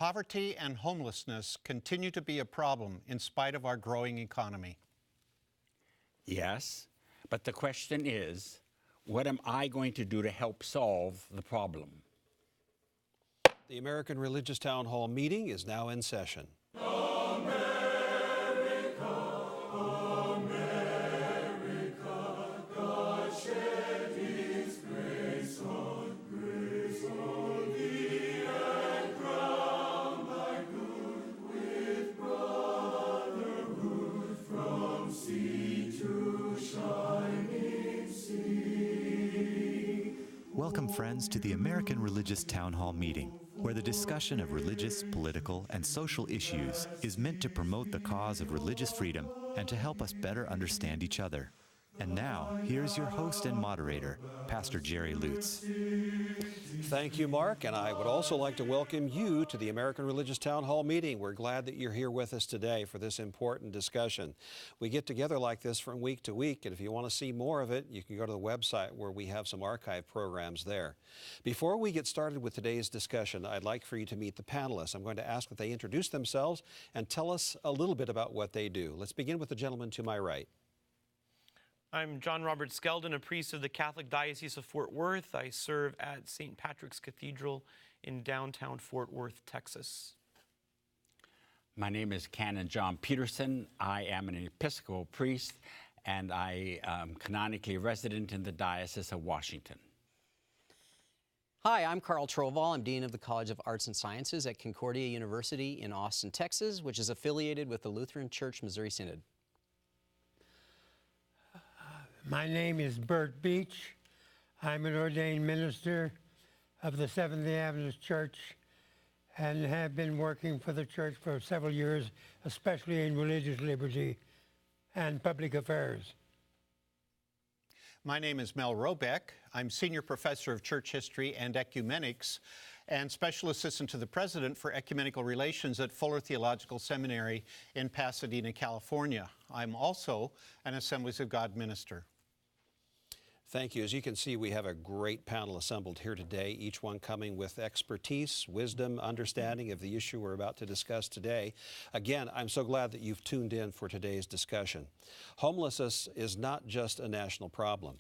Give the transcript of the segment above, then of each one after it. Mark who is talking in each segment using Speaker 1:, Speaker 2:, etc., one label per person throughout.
Speaker 1: Poverty and homelessness continue to be a problem in spite of our growing economy.
Speaker 2: Yes, but the question is, what am I going to do to help solve the problem?
Speaker 3: The American Religious Town Hall meeting is now in session.
Speaker 4: Welcome, friends, to the American Religious Town Hall meeting, where the discussion of religious, political, and social issues is meant to promote the cause of religious freedom and to help us better understand each other. And now, here's your host and moderator, Pastor Jerry Lutz.
Speaker 3: Thank you, Mark, and I would also like to welcome you to the American Religious Town Hall meeting. We're glad that you're here with us today for this important discussion. We get together like this from week to week, and if you want to see more of it, you can go to the website where we have some archive programs there. Before we get started with today's discussion, I'd like for you to meet the panelists. I'm going to ask that they introduce themselves and tell us a little bit about what they do. Let's begin with the gentleman to my right.
Speaker 5: I'm John Robert Skeldon, a priest of the Catholic Diocese of Fort Worth. I serve at St. Patrick's Cathedral in downtown Fort Worth, Texas.
Speaker 2: My name is Canon John Peterson. I am an Episcopal priest, and I am canonically resident in the Diocese of Washington.
Speaker 6: Hi, I'm Carl Troval. I'm Dean of the College of Arts and Sciences at Concordia University in Austin, Texas, which is affiliated with the Lutheran Church Missouri Synod.
Speaker 7: My name is Bert Beach. I'm an ordained minister of the Seventh-day Adventist Church and have been working for the church for several years, especially in religious liberty and public affairs.
Speaker 1: My name is Mel Robeck. I'm Senior Professor of Church History and Ecumenics and Special Assistant to the President for Ecumenical Relations at Fuller Theological Seminary in Pasadena, California. I'm also an Assemblies of God minister.
Speaker 3: Thank you. As you can see, we have a great panel assembled here today, each one coming with expertise, wisdom, understanding of the issue we're about to discuss today. Again, I'm so glad that you've tuned in for today's discussion. Homelessness is not just a national problem.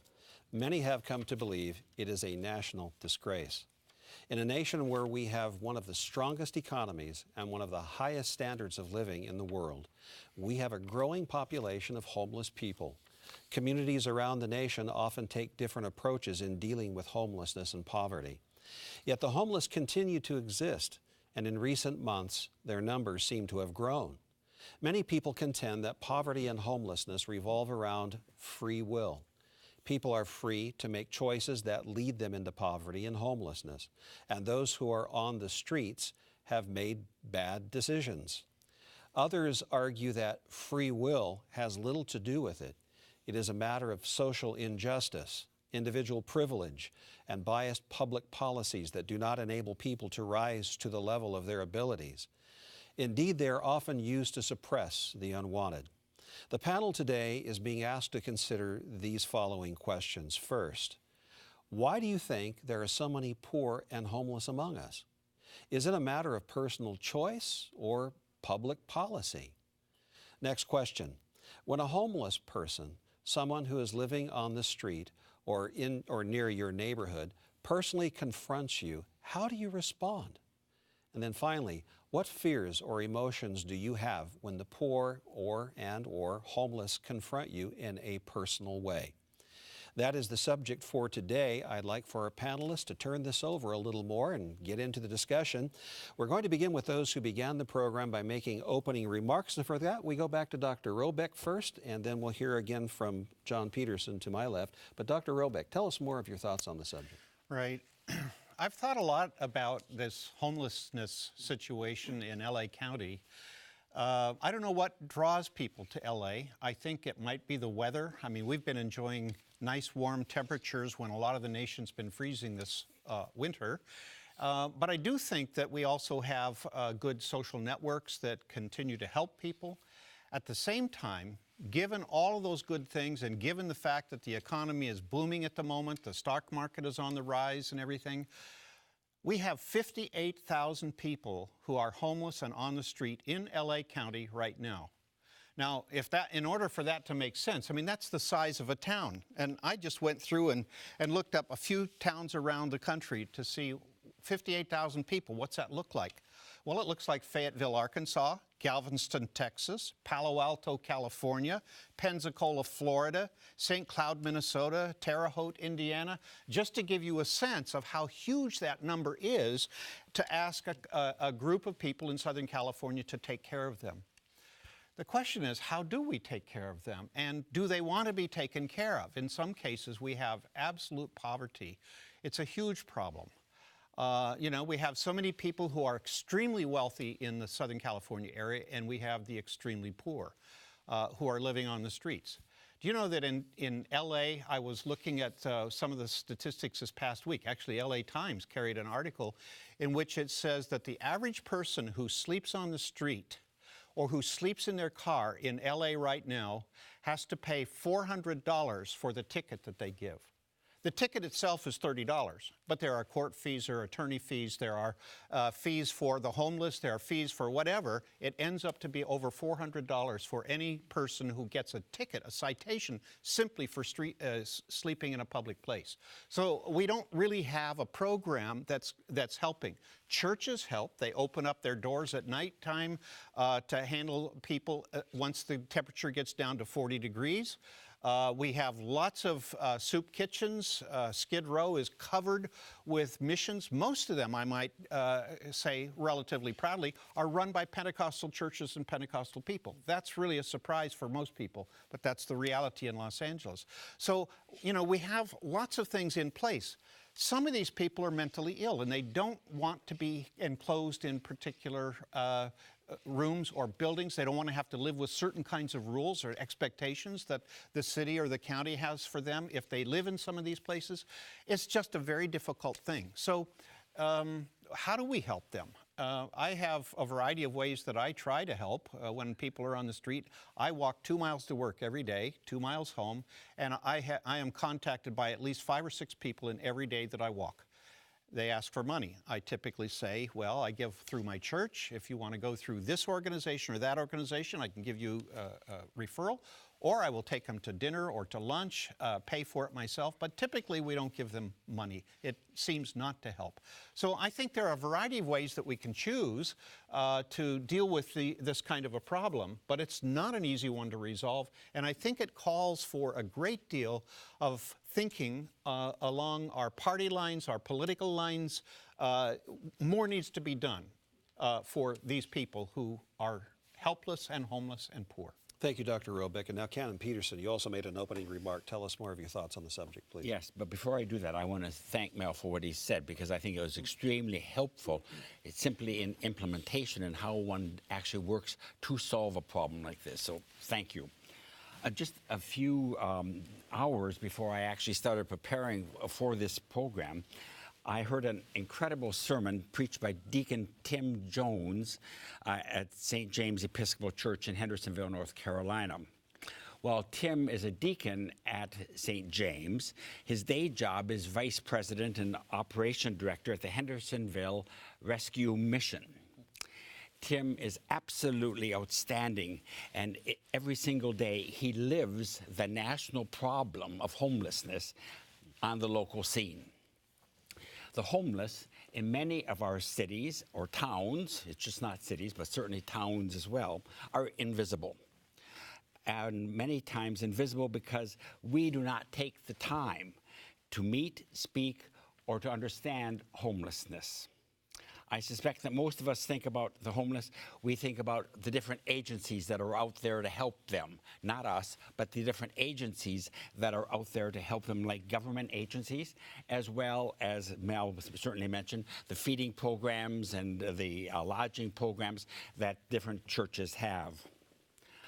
Speaker 3: Many have come to believe it is a national disgrace. In a nation where we have one of the strongest economies and one of the highest standards of living in the world, we have a growing population of homeless people. Communities around the nation often take different approaches in dealing with homelessness and poverty. Yet the homeless continue to exist, and in recent months, their numbers seem to have grown. Many people contend that poverty and homelessness revolve around free will. People are free to make choices that lead them into poverty and homelessness, and those who are on the streets have made bad decisions. Others argue that free will has little to do with it. It is a matter of social injustice, individual privilege, and biased public policies that do not enable people to rise to the level of their abilities. Indeed, they are often used to suppress the unwanted. The panel today is being asked to consider these following questions. First, why do you think there are so many poor and homeless among us? Is it a matter of personal choice or public policy? Next question, when a homeless person, someone who is living on the street or in or near your neighborhood, personally confronts you, how do you respond? And then finally, what fears or emotions do you have when the poor or homeless confront you in a personal way? That is the subject for today. I'd like for our panelists to turn this over a little more and get into the discussion. We're going to begin with those who began the program by making opening remarks. And for that, we go back to Dr. Robeck first, and then we'll hear again from John Peterson to my left. But Dr. Robeck, tell us more of your thoughts on the subject.
Speaker 1: Right. I've thought a lot about this homelessness situation in LA County. I don't know what draws people to LA. I think it might be the weather. I mean, we've been enjoying nice warm temperatures when a lot of the nation's been freezing this winter. But I do think that we also have good social networks that continue to help people. At the same time, given all of those good things and given the fact that the economy is booming at the moment, the stock market is on the rise and everything, We have 58,000 people who are homeless and on the street in LA County right now. Now, in order for that to make sense, I mean, that's the size of a town. And I just went through and looked up a few towns around the country to see 58,000 people. What's that look like? Well, it looks like Fayetteville, Arkansas, Galveston, Texas, Palo Alto, California, Pensacola, Florida, St. Cloud, Minnesota, Terre Haute, Indiana, just to give you a sense of how huge that number is, to ask a group of people in Southern California to take care of them. The question is, how do we take care of them? And do they want to be taken care of? In some cases, we have absolute poverty. It's a huge problem. We have so many people who are extremely wealthy in the Southern California area, and we have the extremely poor who are living on the streets. Do you know that in LA, I was looking at some of the statistics this past week. Actually, LA Times carried an article in which it says that the average person who sleeps on the street or who sleeps in their car in LA right now has to pay $400 for the ticket that they give. The ticket itself is $30, but there are court fees, there are attorney fees, there are fees for the homeless, there are fees for whatever. It ends up to be over $400 for any person who gets a ticket, a citation, simply for sleeping in a public place. So we don't really have a program that's helping. Churches help. They open up their doors at nighttime to handle people once the temperature gets down to 40 degrees. We have lots of soup kitchens. Skid Row is covered with missions. Most of them, I might say relatively proudly, are run by Pentecostal churches and Pentecostal people. That's really a surprise for most people, but that's the reality in Los Angeles. So, we have lots of things in place. Some of these people are mentally ill, and they don't want to be enclosed in particular rooms or buildings. They don't want to have to live with certain kinds of rules or expectations that the city or the county has for them if they live in some of these places. It's just a very difficult thing. So how do we help them? I have a variety of ways that I try to help when people are on the street. I walk 2 miles to work every day, 2 miles home, and I am contacted by at least 5 or 6 people in every day that I walk. They ask for money. I typically say, well, I give through my church. If you want to go through this organization or that organization, I can give you a referral, or I will take them to dinner or to lunch, pay for it myself, but typically we don't give them money. It seems not to help. So I think there are a variety of ways that we can choose to deal with this kind of a problem, but it's not an easy one to resolve, and I think it calls for a great deal of thinking along our party lines, our political lines. More needs to be done for these people who are helpless and homeless and poor.
Speaker 3: Thank you, Dr. Robick. And now, Canon Peterson, you also made an opening remark. Tell us more of your thoughts on the subject, please.
Speaker 2: Yes, but before I do that, I want to thank Mel for what he said, because I think it was extremely helpful. It's simply in implementation and how one actually works to solve a problem like this. So thank you. Just a few hours before I actually started preparing for this program, I heard an incredible sermon preached by Deacon Tim Jones at St. James Episcopal Church in Hendersonville, North Carolina. Well, Tim is a deacon at St. James. His day job is vice president and operation director at the Hendersonville Rescue Mission. Tim is absolutely outstanding, and every single day he lives the national problem of homelessness on the local scene. The homeless in many of our cities or towns, it's just not cities, but certainly towns as well, are invisible. And many times invisible because we do not take the time to meet, speak, or to understand homelessness. I suspect that most of us think about the homeless, we think about the different agencies that are out there to help them. Not us, but the different agencies that are out there to help them, like government agencies, as well as Mel certainly mentioned, the feeding programs and the lodging programs that different churches have.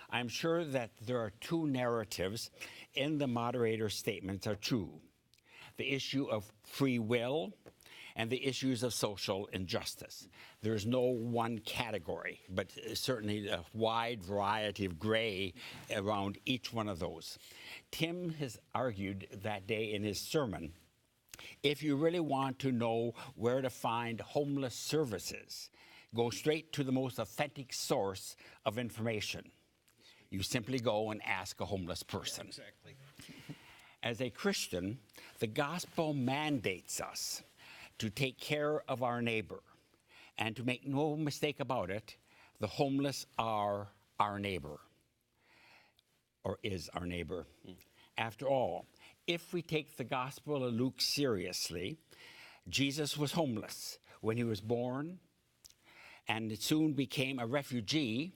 Speaker 2: I'm sure that there are two narratives in the moderator's statements are true. The issue of free will and the issues of social injustice. There's no one category, but certainly a wide variety of gray around each one of those. Tim has argued that day in his sermon If you really want to know where to find homeless services, go straight to the most authentic source of information. You simply go and ask a homeless person.
Speaker 3: Exactly.
Speaker 2: As a Christian, the gospel mandates us to take care of our neighbor. And to make no mistake about it, the homeless are our neighbor, or is our neighbor. After all, if we take the Gospel of Luke seriously, Jesus was homeless when he was born, and soon became a refugee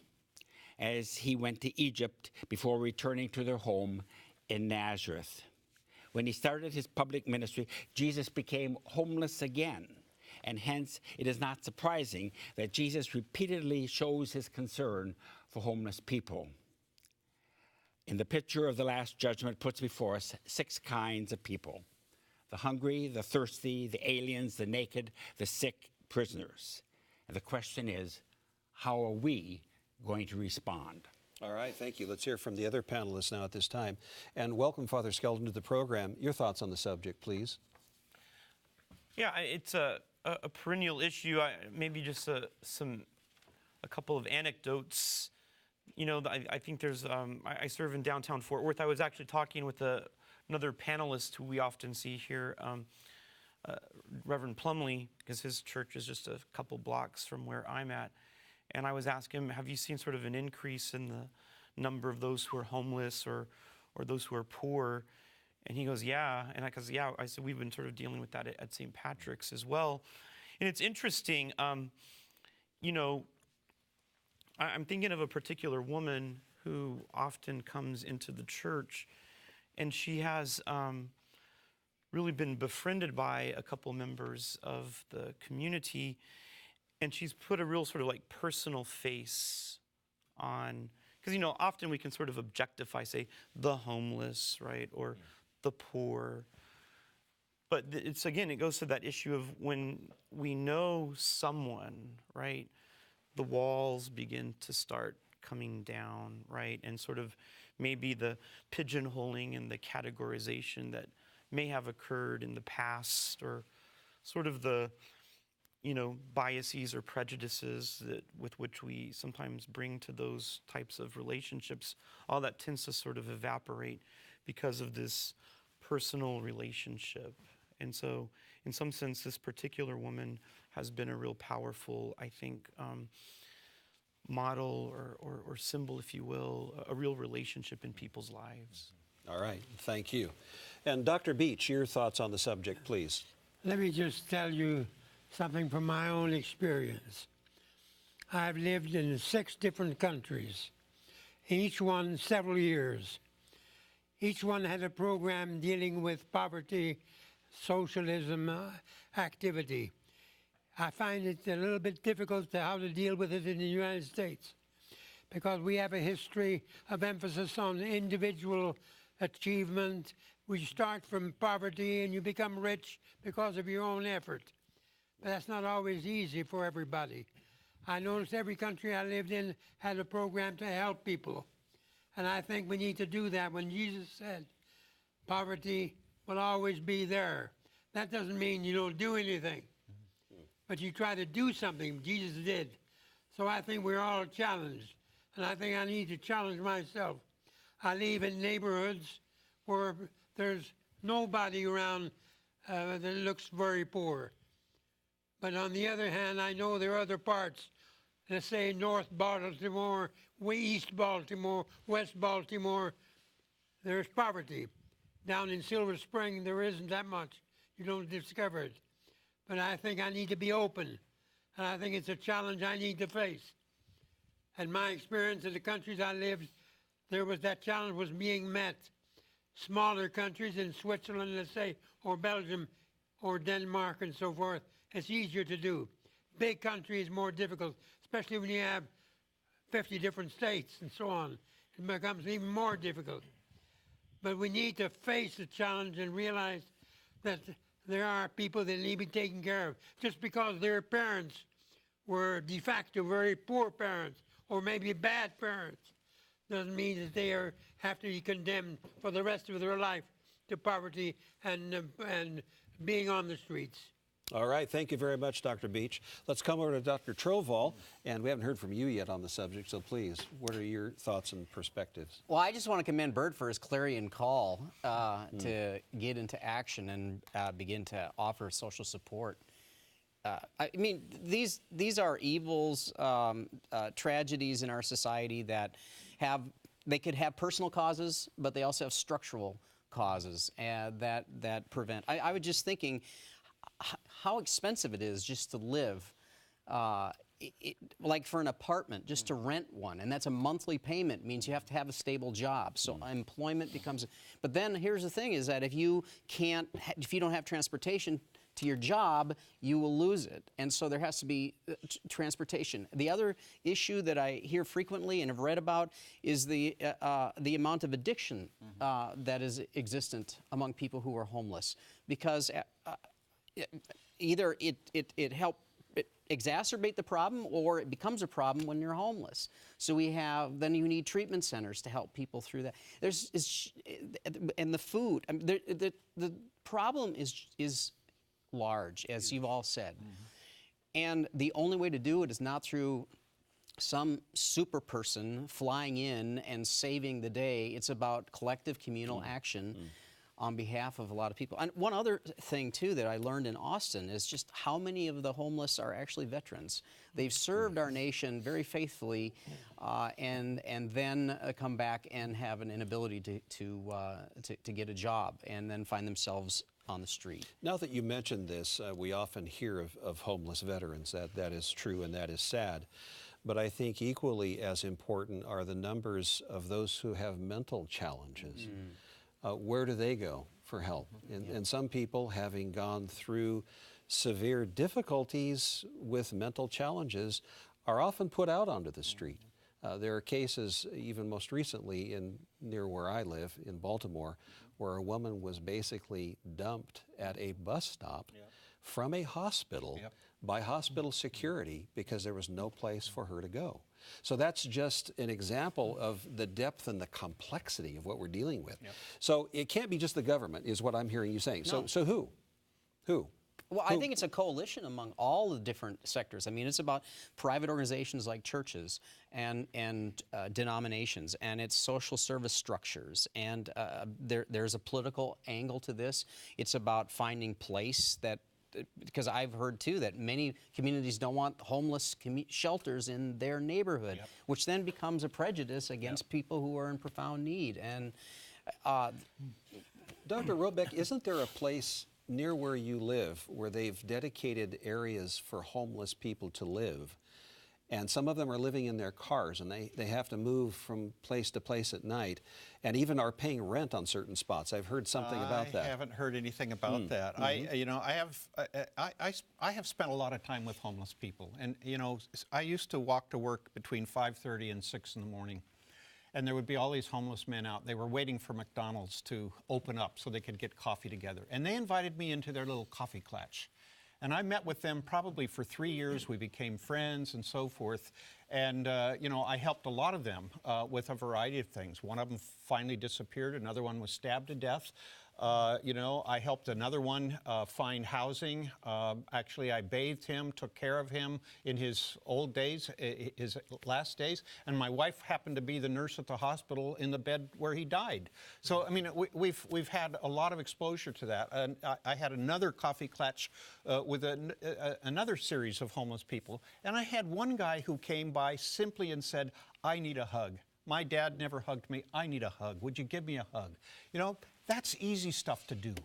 Speaker 2: as he went to Egypt before returning to their home in Nazareth. When he started his public ministry, Jesus became homeless again, and hence it is not surprising that Jesus repeatedly shows his concern for homeless people. In the picture of the Last Judgment puts before us 6 kinds of people: the hungry, the thirsty, the aliens, the naked, the sick, prisoners. And the question is, how are we going to respond?
Speaker 3: All right, thank you. Let's hear from the other panelists now at this time. And welcome, Father Skeldon, to the program. Your thoughts on the subject, please.
Speaker 5: Yeah, it's a perennial issue. Maybe just a couple of anecdotes. You know, I think there's, I serve in downtown Fort Worth. I was actually talking with another panelist who we often see here, Reverend Plumley, because his church is just a couple blocks from where I'm at. And I was asking him, have you seen sort of an increase in the number of those who are homeless or those who are poor? And he goes, yeah. And I goes, yeah. I said, we've been sort of dealing with that at St. Patrick's as well. And it's interesting, you know, I'm thinking of a particular woman who often comes into the church, and she has really been befriended by a couple members of the community, and she's put a real sort of like personal face on, because, you know, often we can sort of objectify, say, the homeless, right, or the poor. But it's, again, it goes to that issue of when we know someone, right, the walls begin to start coming down, right? And sort of maybe the pigeonholing and the categorization that may have occurred in the past, or sort of the, you know, biases or prejudices that with which we sometimes bring to those types of relationships, all that tends to sort of evaporate because of this personal relationship. And so, in some sense, this particular woman has been a real powerful, I think, model or symbol, if you will, a real relationship in people's lives.
Speaker 3: All right, thank you. And Dr. Beach, your thoughts on the subject, please.
Speaker 7: Let me just tell you something from my own experience. I've lived in 6 different countries, each one several years. Each one had a program dealing with poverty, socialism activity. I find it a little bit difficult how to deal with it in the United States, because we have a history of emphasis on individual achievement. We start from poverty and you become rich because of your own effort. But that's not always easy for everybody. I noticed every country I lived in had a program to help people. And I think we need to do that. When Jesus said poverty will always be there, that doesn't mean you don't do anything, but you try to do something. Jesus did. So I think we're all challenged, and I think I need to challenge myself. I live in neighborhoods where there's nobody around that looks very poor. But on the other hand, I know there are other parts, let's say North Baltimore, East Baltimore, West Baltimore, there's poverty. Down in Silver Spring, there isn't that much. You don't discover it. But I think I need to be open, and I think it's a challenge I need to face. And my experience in the countries I lived, that challenge was being met. Smaller countries in Switzerland, let's say, or Belgium, or Denmark and so forth, it's easier to do. Big country is more difficult, especially when you have 50 different states and so on. It becomes even more difficult. But we need to face the challenge and realize that there are people that need to be taken care of. Just because their parents were de facto very poor parents, or maybe bad parents, doesn't mean that they have to be condemned for the rest of their life to poverty and being on the streets.
Speaker 3: All right, thank you very much, Dr. Beach. Let's come over to Dr. Trovall, and we haven't heard from you yet on the subject, so please, what are your thoughts and perspectives?
Speaker 6: Well, I just want to commend Bert for his clarion call to get into action and begin to offer social support. I mean, these are evils, tragedies in our society that they could have personal causes, but they also have structural causes that prevent. I was just thinking how expensive it is just to live, like for an apartment, just to rent one, and that's a monthly payment, means you have to have a stable job. So employment becomes. But then here's the thing: is that if you don't have transportation to your job, you will lose it, and so there has to be transportation. The other issue that I hear frequently and have read about is the amount of addiction that is existent among people who are homeless, because either it helps exacerbate the problem, or it becomes a problem when you're homeless. So then you need treatment centers to help people through that. And the food. I mean, the problem is large, as you've all said. And the only way to do it is not through some super person flying in and saving the day. It's about collective communal action on behalf of a lot of people. And one other thing, too, that I learned in Austin is just how many of the homeless are actually veterans. They've served our nation very faithfully and then come back and have an inability to get a job and then find themselves on the street.
Speaker 3: Now that you mentioned this, we often hear of homeless veterans. That is true and that is sad. But I think equally as important are the numbers of those who have mental challenges. Where do they go for help? And some people, having gone through severe difficulties with mental challenges, are often put out onto the street. There are cases, even most recently near where I live in Baltimore, where a woman was basically dumped at a bus stop from a hospital by hospital security because there was no place for her to go. So that's just an example of the depth and the complexity of what we're dealing with. So it can't be just the government, is what I'm hearing you saying.
Speaker 6: No.
Speaker 3: So who? Who?
Speaker 6: Well, I think it's a coalition among all the different sectors. I mean, it's about private organizations like churches and denominations, and it's social service structures, and there's a political angle to this. It's about finding place because I've heard too that many communities don't want homeless shelters in their neighborhood, which then becomes a prejudice against people who are in profound need. And
Speaker 3: Dr. Robeck, isn't there a place near where you live where they've dedicated areas for homeless people to live? And some of them are living in their cars, and they have to move from place to place at night, and even are paying rent on certain spots. I've heard something about that.
Speaker 1: I haven't heard anything about that. I have spent a lot of time with homeless people, and I used to walk to work between 5:30 and 6 in the morning, and there would be all these homeless men out. They were waiting for McDonald's to open up so they could get coffee together, and they invited me into their little coffee klatch. And I met with them probably for 3 years. We became friends and so forth. And, I helped a lot of them with a variety of things. One of them finally disappeared. Another one was stabbed to death. I helped another one find housing. Actually, I bathed him, took care of him in his old days, his last days. And my wife happened to be the nurse at the hospital in the bed where he died. So, I mean, we've had a lot of exposure to that. And I had another coffee klatch with another series of homeless people. And I had one guy who came by simply and said, "I need a hug. My dad never hugged me. I need a hug. Would you give me a hug?" That's easy stuff to do.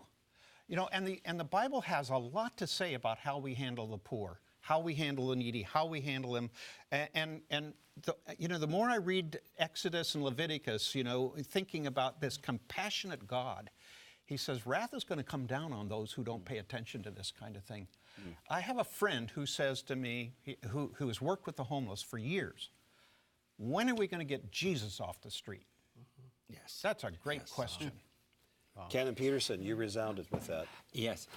Speaker 1: And the Bible has a lot to say about how we handle the poor, how we handle the needy, how we handle them. The more I read Exodus and Leviticus, thinking about this compassionate God, he says wrath is going to come down on those who don't pay attention to this kind of thing. I have a friend who says to me, who has worked with the homeless for years, "When are we going to get Jesus off the street?"
Speaker 2: Yes.
Speaker 1: That's a great question.
Speaker 3: Canon Peterson, you resounded with that.
Speaker 2: Yes.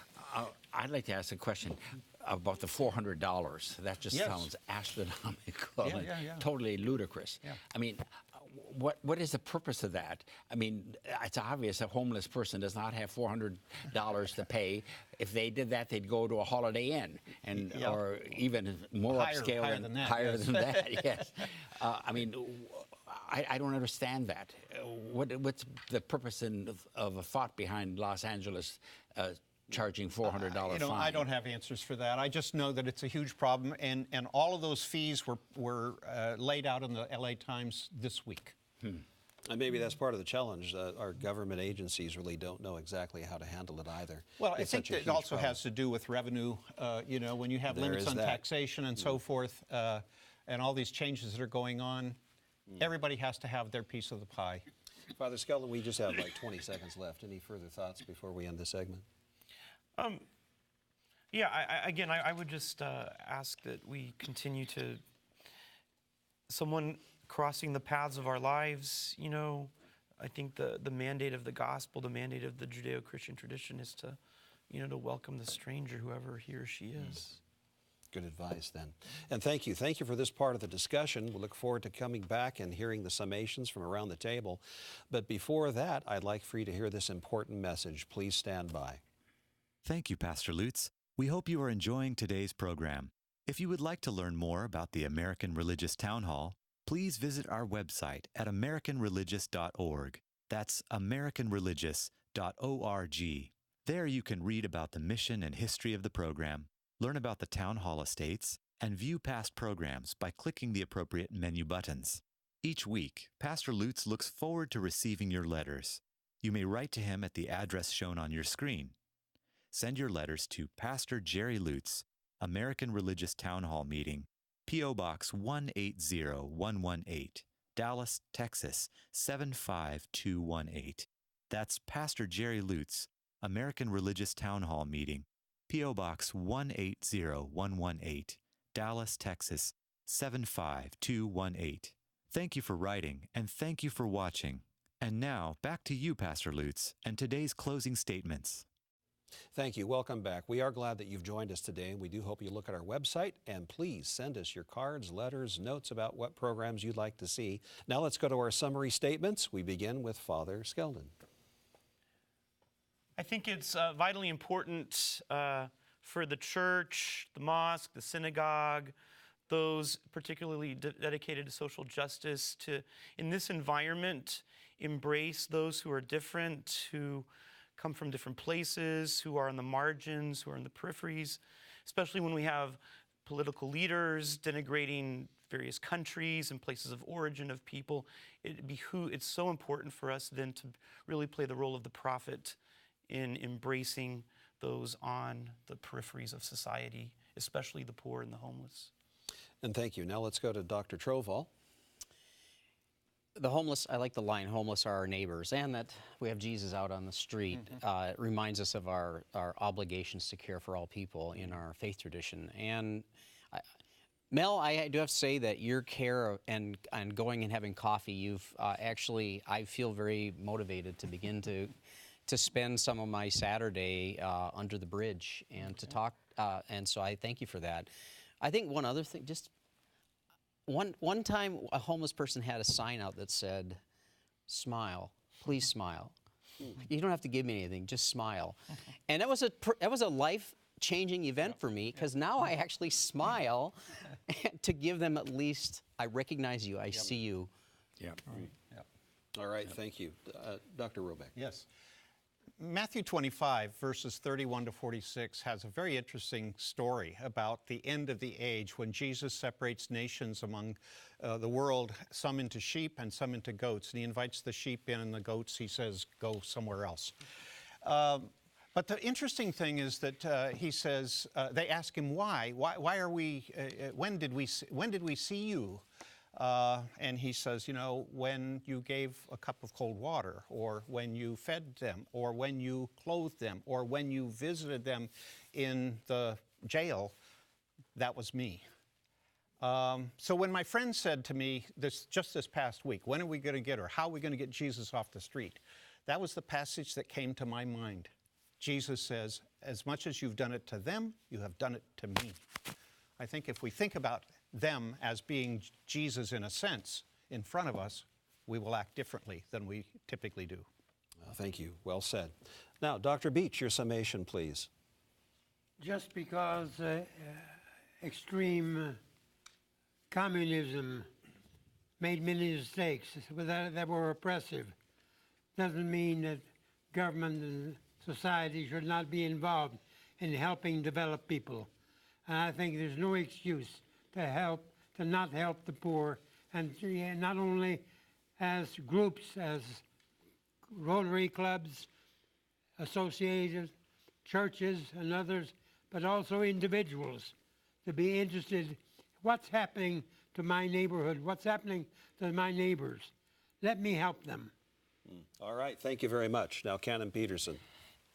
Speaker 2: I'd like to ask a question about the $400. That just
Speaker 1: Yes.
Speaker 2: sounds astronomical and
Speaker 1: Yeah.
Speaker 2: totally ludicrous.
Speaker 1: Yeah.
Speaker 2: I mean, what is the purpose of that? I mean, it's obvious a homeless person does not have $400 to pay. If they did that, they'd go to a Holiday Inn, and
Speaker 1: Yeah.
Speaker 2: or even more
Speaker 1: Higher-
Speaker 2: upscale
Speaker 1: higher than that,
Speaker 2: higher
Speaker 1: yes.
Speaker 2: than that. Yes. I mean, I don't understand that. What's the purpose of a thought behind Los Angeles charging $400
Speaker 1: You know,
Speaker 2: fine?
Speaker 1: I don't have answers for that. I just know that it's a huge problem, and all of those fees were laid out in the LA Times this week.
Speaker 3: And maybe that's part of the challenge. Our government agencies really don't know exactly how to handle it either.
Speaker 1: Well, I
Speaker 3: It's
Speaker 1: think
Speaker 3: such a
Speaker 1: that it
Speaker 3: huge
Speaker 1: also
Speaker 3: problem.
Speaker 1: has to do with revenue. You know, when you have
Speaker 3: There
Speaker 1: limits
Speaker 3: is
Speaker 1: on
Speaker 3: that.
Speaker 1: taxation and so forth, and all these changes that are going on, everybody has to have their piece of the pie.
Speaker 3: Father Skelton, we just have like 20 seconds left. Any further thoughts before we end this segment?
Speaker 5: Yeah, I would just ask that we continue to, someone crossing the paths of our lives, you know, I think the mandate of the gospel, the mandate of the Judeo-Christian tradition is to, you know, to welcome the stranger, whoever he or she is.
Speaker 3: Good advice then. And thank you. Thank you for this part of the discussion. We look forward to coming back and hearing the summations from around the table. But before that, I'd like for you to hear this important message. Please stand by.
Speaker 4: Thank you, Pastor Lutz. We hope you are enjoying today's program. If you would like to learn more about the American Religious Town Hall, please visit our website at americanreligious.org. That's americanreligious.org. There you can read about the mission and history of the program, learn about the Town Hall estates, and view past programs by clicking the appropriate menu buttons. Each week, Pastor Lutz looks forward to receiving your letters. You may write to him at the address shown on your screen. Send your letters to Pastor Jerry Lutz, American Religious Town Hall Meeting, P.O. Box 180118, Dallas, Texas 75218. That's Pastor Jerry Lutz, American Religious Town Hall Meeting, P.O. Box 180118, Dallas, Texas 75218. Thank you for writing, and thank you for watching. And now, back to you, Pastor Lutz, and today's closing statements.
Speaker 3: Thank you. Welcome back. We are glad that you've joined us today, and we do hope you look at our website, and please send us your cards, letters, notes about what programs you'd like to see. Now let's go to our summary statements. We begin with Father Skelton.
Speaker 5: I think it's vitally important for the church, the mosque, the synagogue, those particularly dedicated to social justice to, in this environment, embrace those who are different, who come from different places, who are on the margins, who are in the peripheries, especially when we have political leaders denigrating various countries and places of origin of people. It's so important for us then to really play the role of the prophet in embracing those on the peripheries of society, especially the poor and the homeless.
Speaker 3: And thank you. Now let's go to Dr. Troval.
Speaker 6: The homeless, I like the line, homeless are our neighbors, and that we have Jesus out on the street. It reminds us of our obligations to care for all people in our faith tradition. And Mel, I do have to say that your care and going and having coffee, you've actually, I feel very motivated to begin to spend some of my Saturday under the bridge and to talk, and so I thank you for that. I think one other thing, just one time a homeless person had a sign out that said, "Smile, please smile. You don't have to give me anything, just smile." And that was a life-changing event for me, because now I actually smile to give them at least, I recognize you, I see you.
Speaker 2: Yeah.
Speaker 3: All right, thank you. Dr. Robeck.
Speaker 1: Yes. Matthew 25, verses 31 to 46, has a very interesting story about the end of the age when Jesus separates nations among the world, some into sheep and some into goats. And he invites the sheep in, and the goats, he says, go somewhere else. But the interesting thing is that he says, they ask him why. Why are we? When did we see you? And he says, you know, when you gave a cup of cold water, or when you fed them, or when you clothed them, or when you visited them in the jail, that was me. So when my friend said to me just this past week, when are we going to get, or how are we going to get Jesus off the street? That was the passage that came to my mind. Jesus says, as much as you've done it to them, you have done it to me. I think if we think about them as being Jesus in a sense in front of us, we will act differently than we typically do.
Speaker 3: Thank you. Well said. Now, Dr. Beach, your summation, please.
Speaker 7: Just because extreme communism made many mistakes that were oppressive doesn't mean that government and society should not be involved in helping develop people. And I think there's no excuse to not help the poor, and not only as groups, as Rotary clubs, associated churches and others, but also individuals to be interested what's happening to my neighborhood, what's happening to my neighbors. Let me help them.
Speaker 3: All right, thank you very much. Now, Canon Peterson.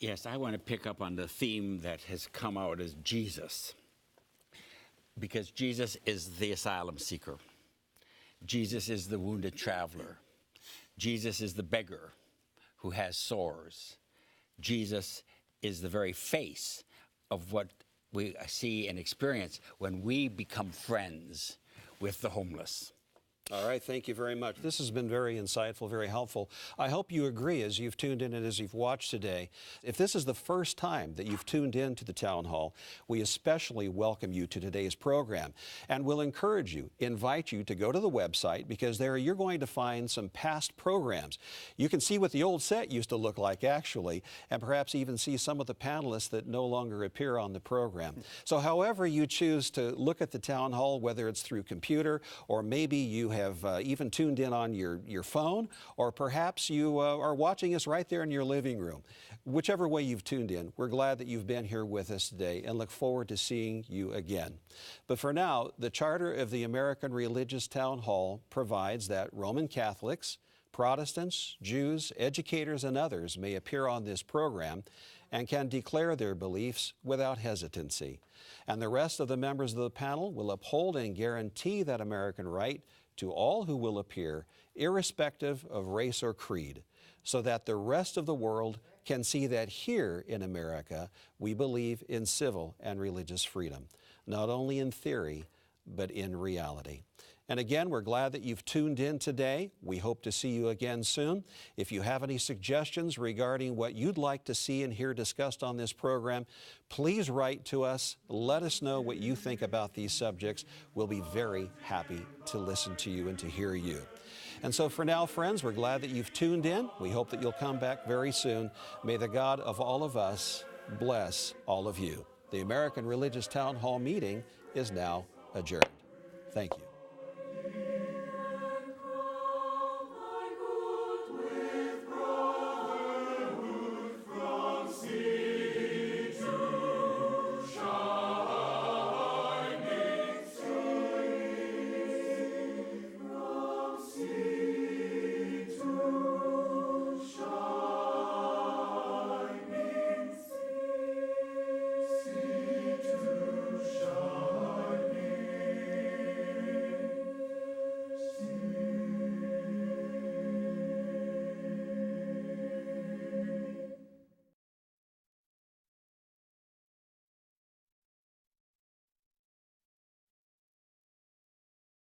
Speaker 2: Yes, I want to pick up on the theme that has come out as Jesus. Because Jesus is the asylum seeker. Jesus is the wounded traveler. Jesus is the beggar who has sores. Jesus is the very face of what we see and experience when we become friends with the homeless.
Speaker 3: All right, thank you very much. This has been very insightful, very helpful. I hope you agree as you've tuned in and as you've watched today. If this is the first time that you've tuned in to the Town Hall, we especially welcome you to today's program and will encourage you, invite you to go to the website, because there you're going to find some past programs. You can see what the old set used to look like actually, and perhaps even see some of the panelists that no longer appear on the program. So however you choose to look at the Town Hall, whether it's through computer or maybe you have even tuned in on your phone, or perhaps you are watching us right there in your living room. Whichever way you've tuned in, we're glad that you've been here with us today and look forward to seeing you again. But for now, the Charter of the American Religious Town Hall provides that Roman Catholics, Protestants, Jews, educators, and others may appear on this program and can declare their beliefs without hesitancy. And the rest of the members of the panel will uphold and guarantee that American right to all who will appear, irrespective of race or creed, so that the rest of the world can see that here in America we believe in civil and religious freedom, not only in theory, but in reality. And again, we're glad that you've tuned in today. We hope to see you again soon. If you have any suggestions regarding what you'd like to see and hear discussed on this program, please write to us. Let us know what you think about these subjects. We'll be very happy to listen to you and to hear you. And so for now, friends, we're glad that you've tuned in. We hope that you'll come back very soon. May the God of all of us bless all of you. The American Religious Town Hall meeting is now adjourned. Thank you.